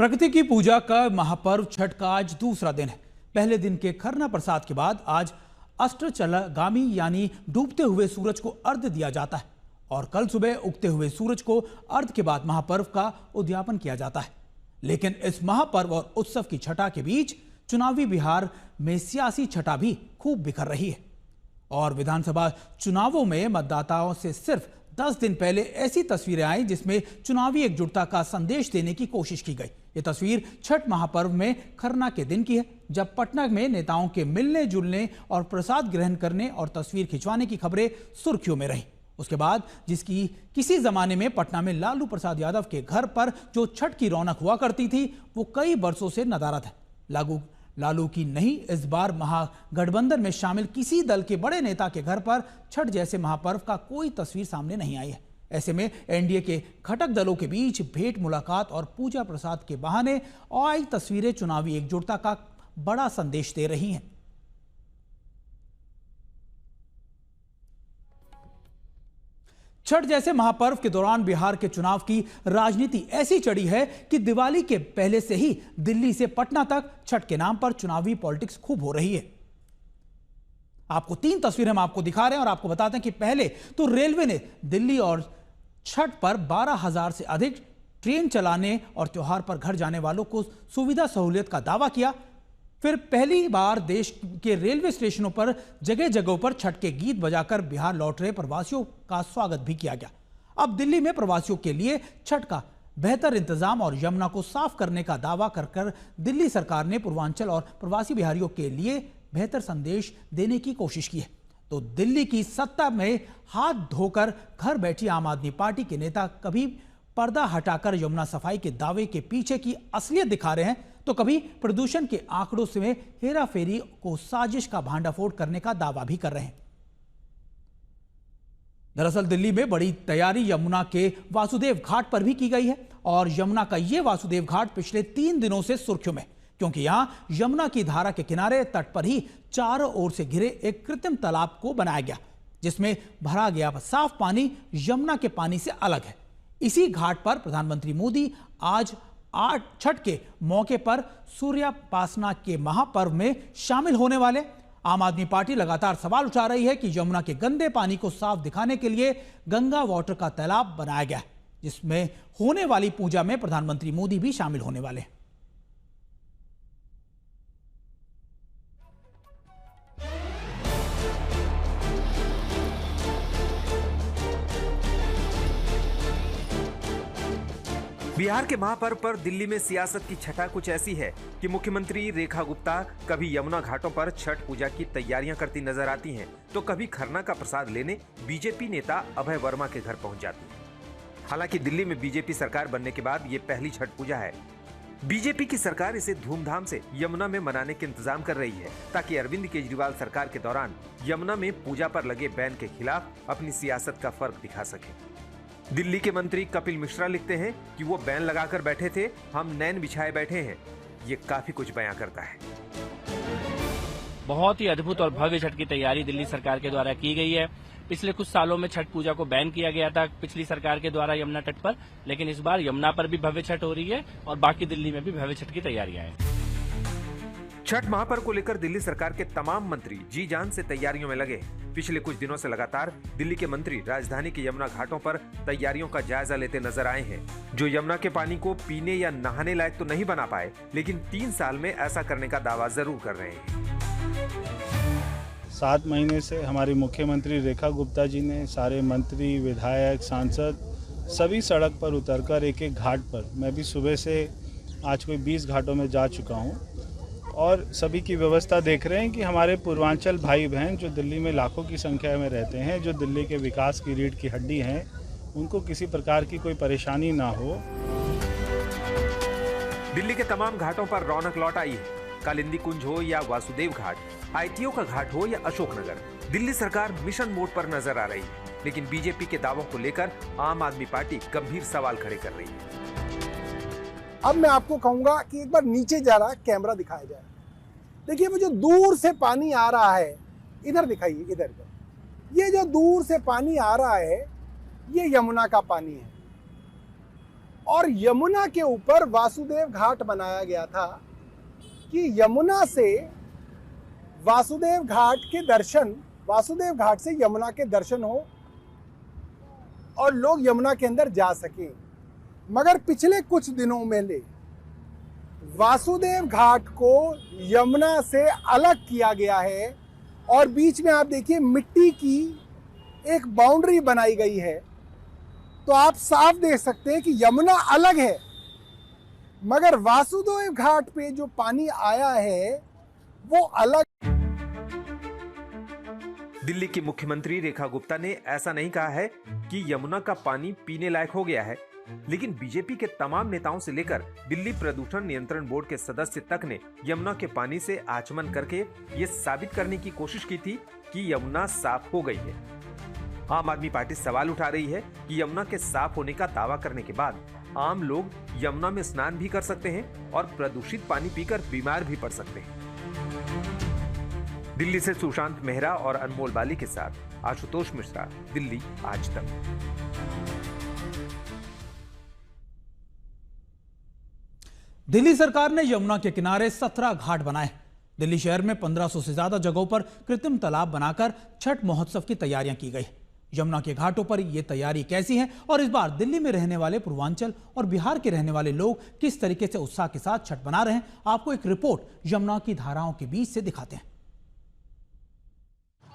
प्रकृति की पूजा का महापर्व छठ का आज दूसरा दिन है। पहले दिन के खरना प्रसाद के बाद आज अस्त्रचलागामी यानी डूबते हुए सूरज को अर्घ्य दिया जाता है और कल सुबह उगते हुए सूरज को अर्घ्य के बाद महापर्व का उद्यापन किया जाता है। लेकिन इस महापर्व और उत्सव की छठा के बीच चुनावी बिहार में सियासी छठा भी खूब बिखर रही है और विधानसभा चुनावों में मतदाताओं से सिर्फ 10 दिन पहले ऐसी तस्वीरें आई जिसमें चुनावी एकजुटता का संदेश देने की कोशिश की गई। ये तस्वीर छठ महापर्व में खरना के दिन की है, जब पटना में नेताओं के मिलने जुलने और प्रसाद ग्रहण करने और तस्वीर खिंचवाने की खबरें सुर्खियों में रही। उसके बाद जिसकी किसी जमाने में पटना में लालू प्रसाद यादव के घर पर जो छठ की रौनक हुआ करती थी, वो कई बरसों से नदारद है। लालू की नहीं, इस बार महागठबंधन में शामिल किसी दल के बड़े नेता के घर पर छठ जैसे महापर्व का कोई तस्वीर सामने नहीं आई है। ऐसे में एनडीए के घटक दलों के बीच भेंट मुलाकात और पूजा प्रसाद के बहाने आई तस्वीरें चुनावी एकजुटता का बड़ा संदेश दे रही हैं। छठ जैसे महापर्व के दौरान बिहार के चुनाव की राजनीति ऐसी चढ़ी है कि दिवाली के पहले से ही दिल्ली से पटना तक छठ के नाम पर चुनावी पॉलिटिक्स खूब हो रही है। आपको 3 तस्वीरें हम आपको दिखा रहे हैं और आपको बताते हैं कि पहले तो रेलवे ने दिल्ली और छठ पर 12,000 से अधिक ट्रेन चलाने और त्योहार पर घर जाने वालों को सुविधा सहूलियत का दावा किया। फिर पहली बार देश के रेलवे स्टेशनों पर जगह जगहों पर छठ के गीत बजाकर बिहार लौट रहे प्रवासियों का स्वागत भी किया गया। अब दिल्ली में प्रवासियों के लिए छठ का बेहतर इंतजाम और यमुना को साफ करने का दावा कर दिल्ली सरकार ने पूर्वांचल और प्रवासी बिहारियों के लिए बेहतर संदेश देने की कोशिश की है। तो दिल्ली की सत्ता में हाथ धोकर घर बैठी आम आदमी पार्टी के नेता कभी पर्दा हटाकर यमुना सफाई के दावे के पीछे की असलियत दिखा रहे हैं, तो कभी प्रदूषण के आंकड़ों से हेराफेरी को साजिश का भांडाफोड़ करने का दावा भी कर रहे हैं। दरअसल दिल्ली में बड़ी तैयारी यमुना के वासुदेव घाट पर भी की गई है और यमुना का यह वासुदेव घाट पिछले 3 दिनों से सुर्खियों में, क्योंकि यहां यमुना की धारा के किनारे तट पर ही चारों ओर से घिरे एक कृत्रिम तालाब को बनाया गया, जिसमें भरा गया साफ पानी यमुना के पानी से अलग है। इसी घाट पर प्रधानमंत्री मोदी आज छठ के मौके पर सूर्योपासना के महापर्व में शामिल होने वाले। आम आदमी पार्टी लगातार सवाल उठा रही है कि यमुना के गंदे पानी को साफ दिखाने के लिए गंगा वाटर का तालाब बनाया गया है, जिसमें होने वाली पूजा में प्रधानमंत्री मोदी भी शामिल होने वाले हैं। बिहार के महापर्व पर दिल्ली में सियासत की छठा कुछ ऐसी है कि मुख्यमंत्री रेखा गुप्ता कभी यमुना घाटों पर छठ पूजा की तैयारियां करती नजर आती हैं, तो कभी खरना का प्रसाद लेने बीजेपी नेता अभय वर्मा के घर पहुंच जाती हैं। हालांकि दिल्ली में बीजेपी सरकार बनने के बाद ये पहली छठ पूजा है। बीजेपी की सरकार इसे धूमधाम से यमुना में मनाने के इंतजाम कर रही है, ताकि अरविंद केजरीवाल सरकार के दौरान यमुना में पूजा पर लगे बैन के खिलाफ अपनी सियासत का फर्क दिखा सके। दिल्ली के मंत्री कपिल मिश्रा लिखते हैं कि वो बैन लगाकर बैठे थे, हम नैन बिछाए बैठे हैं। ये काफी कुछ बयां करता है। बहुत ही अद्भुत और भव्य छठ की तैयारी दिल्ली सरकार के द्वारा की गई है। पिछले कुछ सालों में छठ पूजा को बैन किया गया था पिछली सरकार के द्वारा यमुना तट पर, लेकिन इस बार यमुना पर भी भव्य छठ हो रही है और बाकी दिल्ली में भी भव्य छठ की तैयारियां हैं। छठ महापर्व को लेकर दिल्ली सरकार के तमाम मंत्री जी जान से तैयारियों में लगे। पिछले कुछ दिनों से लगातार दिल्ली के मंत्री राजधानी के यमुना घाटों पर तैयारियों का जायजा लेते नजर आए हैं, जो यमुना के पानी को पीने या नहाने लायक तो नहीं बना पाए, लेकिन 3 साल में ऐसा करने का दावा जरूर कर रहे हैं। 7 महीने से हमारी मुख्यमंत्री रेखा गुप्ता जी ने सारे मंत्री, विधायक, सांसद सभी सड़क पर उतरकर एक एक घाट पर, मैं भी सुबह से आज कोई 20 घाटों में जा चुका हूँ और सभी की व्यवस्था देख रहे हैं कि हमारे पूर्वांचल भाई बहन जो दिल्ली में लाखों की संख्या में रहते हैं, जो दिल्ली के विकास की रीढ़ की हड्डी हैं, उनको किसी प्रकार की कोई परेशानी ना हो। दिल्ली के तमाम घाटों पर रौनक लौट आई है। कालिंदी कुंज हो या वासुदेव घाट, आईटीओ का घाट हो या अशोकनगर, दिल्ली सरकार मिशन मोड पर नजर आ रही है। लेकिन बीजेपी के दावों को लेकर आम आदमी पार्टी गंभीर सवाल खड़े कर रही है। अब मैं आपको कहूंगा कि एक बार नीचे जा रहा कैमरा दिखाया जाए। देखिए वो जो दूर से पानी आ रहा है, इधर दिखाइए, इधर। ये जो दूर से पानी आ रहा है, ये यमुना का पानी है। और यमुना के ऊपर वासुदेव घाट बनाया गया था कि यमुना से वासुदेव घाट से यमुना के दर्शन हो और लोग यमुना के अंदर जा सकें। मगर पिछले कुछ दिनों में वासुदेव घाट को यमुना से अलग किया गया है और बीच में आप देखिए मिट्टी की एक बाउंड्री बनाई गई है। तो आप साफ देख सकते हैं कि यमुना अलग है, मगर वासुदेव घाट पे जो पानी आया है वो अलग। दिल्ली की मुख्यमंत्री रेखा गुप्ता ने ऐसा नहीं कहा है कि यमुना का पानी पीने लायक हो गया है, लेकिन बीजेपी के तमाम नेताओं से लेकर दिल्ली प्रदूषण नियंत्रण बोर्ड के सदस्य तक ने यमुना के पानी से आचमन करके ये साबित करने की कोशिश की थी कि यमुना साफ हो गई है। आम आदमी पार्टी सवाल उठा रही है कि यमुना के साफ होने का दावा करने के बाद आम लोग यमुना में स्नान भी कर सकते हैं और प्रदूषित पानी पीकर बीमार भी पड़ सकते हैं। दिल्ली से सुशांत मेहरा और अनमोल बाली के साथ आशुतोष मिश्रा, दिल्ली आज तक। दिल्ली सरकार ने यमुना के किनारे 17 घाट बनाए। दिल्ली शहर में 1500 से ज्यादा जगहों पर कृत्रिम तालाब बनाकर छठ महोत्सव की तैयारियां की गई। यमुना के घाटों पर यह तैयारी कैसी है और इस बार दिल्ली में रहने वाले पूर्वांचल और बिहार के रहने वाले लोग किस तरीके से उत्साह के साथ छठ मना रहे हैं, आपको एक रिपोर्ट यमुना की धाराओं के बीच से दिखाते हैं।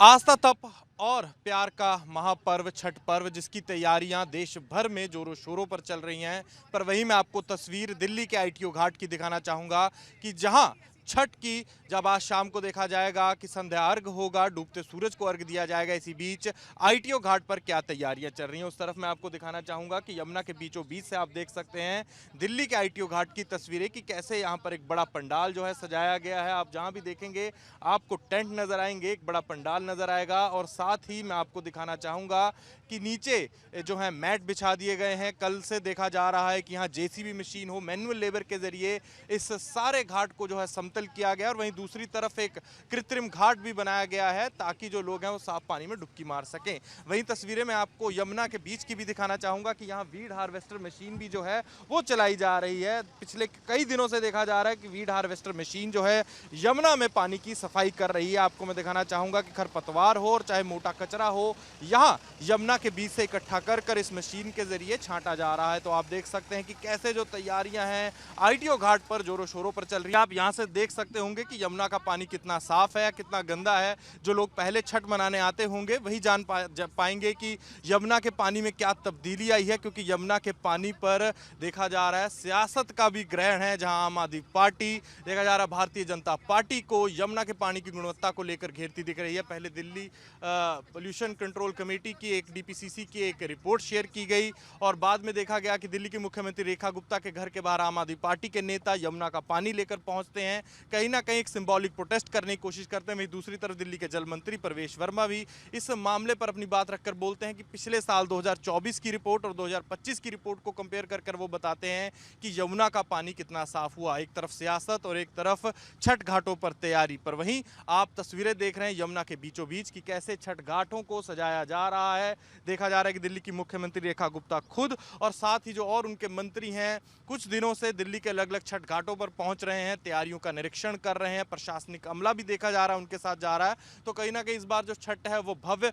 आस्था, तप और प्यार का महापर्व छठ पर्व, जिसकी तैयारियां देश भर में जोरों शोरों पर चल रही हैं। पर वहीं मैं आपको तस्वीर दिल्ली के ITO घाट की दिखाना चाहूँगा कि जहां छठ की जब आज शाम को देखा जाएगा कि संध्या अर्घ होगा, डूबते सूरज को अर्घ दिया जाएगा, इसी बीच ITO घाट पर क्या तैयारियां चल रही हैं उस तरफ मैं आपको दिखाना चाहूँगा कि यमुना के बीचों बीच से आप देख सकते हैं दिल्ली के ITO घाट की तस्वीरें कि कैसे यहाँ पर एक बड़ा पंडाल जो है सजाया गया है। आप जहाँ भी देखेंगे आपको टेंट नजर आएंगे, एक बड़ा पंडाल नजर आएगा और साथ ही मैं आपको दिखाना चाहूँगा कि नीचे जो है मैट बिछा दिए गए हैं। कल से देखा जा रहा है कि यहाँ JCB मशीन हो, मैनुअल लेबर के जरिए इस सारे घाट को जो है समतल किया गया और वहीं दूसरी तरफ एक कृत्रिम घाट भी बनाया गया है ताकि जो लोग हैं वो साफ पानी में डुबकी मार सकें। वहीं तस्वीरें मैं आपको यमुना के बीच की भी दिखाना चाहूँगा कि यहाँ वीड हार्वेस्टर मशीन भी जो है वो चलाई जा रही है। पिछले कई दिनों से देखा जा रहा है कि वीड हार्वेस्टर मशीन जो है यमुना में पानी की सफाई कर रही है। आपको मैं दिखाना चाहूँगा कि खरपतवार हो और चाहे मोटा कचरा हो, यहाँ यमुना के बीच से इकट्ठा कर इस मशीन के जरिए छांटा जा रहा है। तो आप देख सकते हैं कि कैसे जो तैयारियां हैं ITO घाट पर जोरों शोरों पर चल रही है। आप यहां से देख सकते होंगे कि यमुना का पानी कितना साफ है, कितना गंदा है। जो लोग पहले छठ मनाने आते होंगे वही जान पाएंगे कि यमुना के पानी में क्या तब्दीली आई है, क्योंकि यमुना के पानी पर देखा जा रहा है सियासत का भी ग्रहण है। जहां आम आदमी पार्टी देखा जा रहा है भारतीय जनता पार्टी को यमुना के पानी की गुणवत्ता को लेकर घेरती दिख रही है। पहले दिल्ली पोल्यूशन कंट्रोल कमेटी की एक DPCC की एक रिपोर्ट शेयर की गई और बाद में देखा गया कि दिल्ली की मुख्यमंत्री रेखा गुप्ता के घर के बाहर आम आदमी पार्टी के नेता यमुना का पानी लेकर पहुंचते हैं, कहीं ना कहीं एक सिंबॉलिक प्रोटेस्ट करने की कोशिश करते हैं। वहीं दूसरी तरफ दिल्ली के जल मंत्री प्रवेश वर्मा भी इस मामले पर अपनी बात रखकर बोलते हैं कि पिछले साल 2024 की रिपोर्ट और 2025 की रिपोर्ट को कंपेयर कर वो बताते हैं कि यमुना का पानी कितना साफ हुआ। एक तरफ सियासत और एक तरफ छठ घाटों पर तैयारी। पर वहीं आप तस्वीरें देख रहे हैं यमुना के बीचों बीच की कैसे छठ घाटों को सजाया जा रहा है। देखा जा रहा है कि दिल्ली की मुख्यमंत्री रेखा गुप्ता खुद और साथ ही जो और उनके मंत्री हैं कुछ दिनों से दिल्ली के अलग अलग छठ घाटों पर पहुंच रहे हैं, तैयारियों का निरीक्षण कर रहे हैं। प्रशासनिक अमला भी देखा जा रहा है उनके साथ जा रहा है। तो कहीं ना कहीं इस बार जो छठ है वो भव्य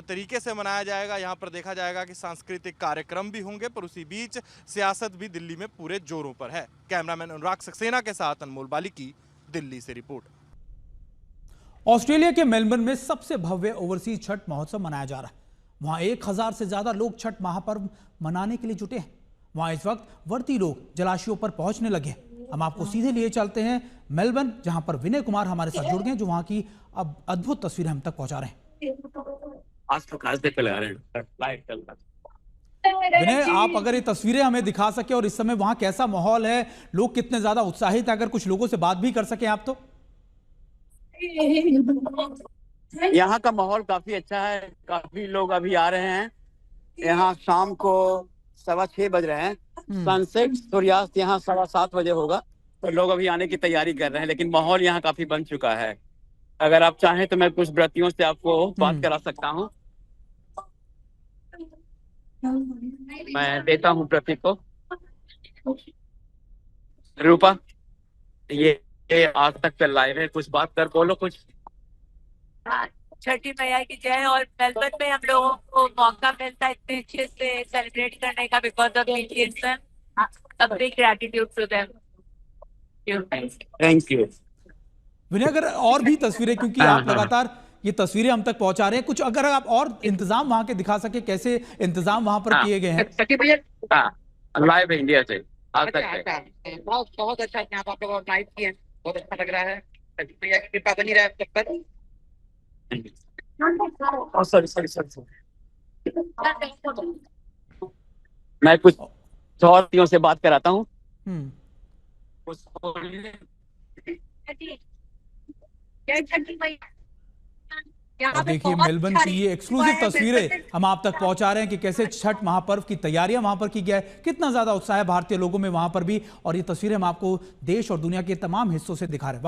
तरीके से मनाया जाएगा। यहाँ पर देखा जाएगा कि सांस्कृतिक कार्यक्रम भी होंगे, पर उसी बीच सियासत भी दिल्ली में पूरे जोरों पर है। कैमरामैन अनुराग सक्सेना के साथ अनमोल बाली की दिल्ली से रिपोर्ट। ऑस्ट्रेलिया के मेलबर्न में सबसे भव्य ओवरसीज छठ महोत्सव मनाया जा रहा है। वहां 1000 से ज्यादा लोग छठ महापर्व मनाने के लिए जुटे हैं। वहां इस वक्त व्रती लोग जलाशयों पर पहुंचने लगे हैं। हम आपको सीधे लिए चलते हैं मेलबर्न, जहां पर विनय कुमार हमारे साथ जुड़ गए हैं, जो वहां की अब अद्भुत तस्वीरें हम तक पहुंचा रहे हैं। विनय, आप अगर ये तस्वीरें हमें दिखा सके और इस समय वहां कैसा माहौल है, लोग कितने ज्यादा उत्साहित है, अगर कुछ लोगों से बात भी कर सके आप तो। यहाँ का माहौल काफी अच्छा है, काफी लोग अभी आ रहे हैं। यहाँ शाम को 6:15 बज रहे हैं। सनसेट सूर्यास्त यहाँ 7:15 बजे होगा, तो लोग अभी आने की तैयारी कर रहे हैं। लेकिन माहौल यहाँ काफी बन चुका है। अगर आप चाहें तो मैं कुछ व्रतियों से आपको बात करा सकता हूँ। मैं देता हूँ प्रतीक को। रूपा, ये आज तक पे लाइव है, कुछ बात कर, बोलो कुछ। छठी मैया की जय। और मेलबर्न में हम लोगों को मौका मिलता है इतने अच्छे से सेलिब्रेट करने का because of Indian. A big gratitude to them. Thank you. Vinay, अगर और भी तस्वीरें, क्योंकि हाँ, आप हाँ। लगातार ये तस्वीरें हम तक पहुंचा रहे हैं, कुछ अगर आप और इंतजाम वहां के दिखा सके, कैसे इंतजाम वहां पर किए गए हैं? छठी मैया लाइव है इंडिया से आज तक है। बहुत बहुत अच्छा यहाँ पर आप लोग ऑर्गेनाइज किए हैं, बहुत अच्छा लग रहा है। छठी मैया की कृपा बनी रहे तब तक। सॉरी मैं कुछ साथियों से बात कराता हूँ। हम्म। और देखिए, मेलबर्न की ये एक्सक्लूसिव तस्वीरें हम आप तक पहुंचा रहे हैं कि कैसे छठ महापर्व की तैयारियां वहां पर की गई है, कितना ज्यादा उत्साह है भारतीय लोगों में वहां पर भी। और ये तस्वीरें हम आपको देश और दुनिया के तमाम हिस्सों से दिखा रहे हैं।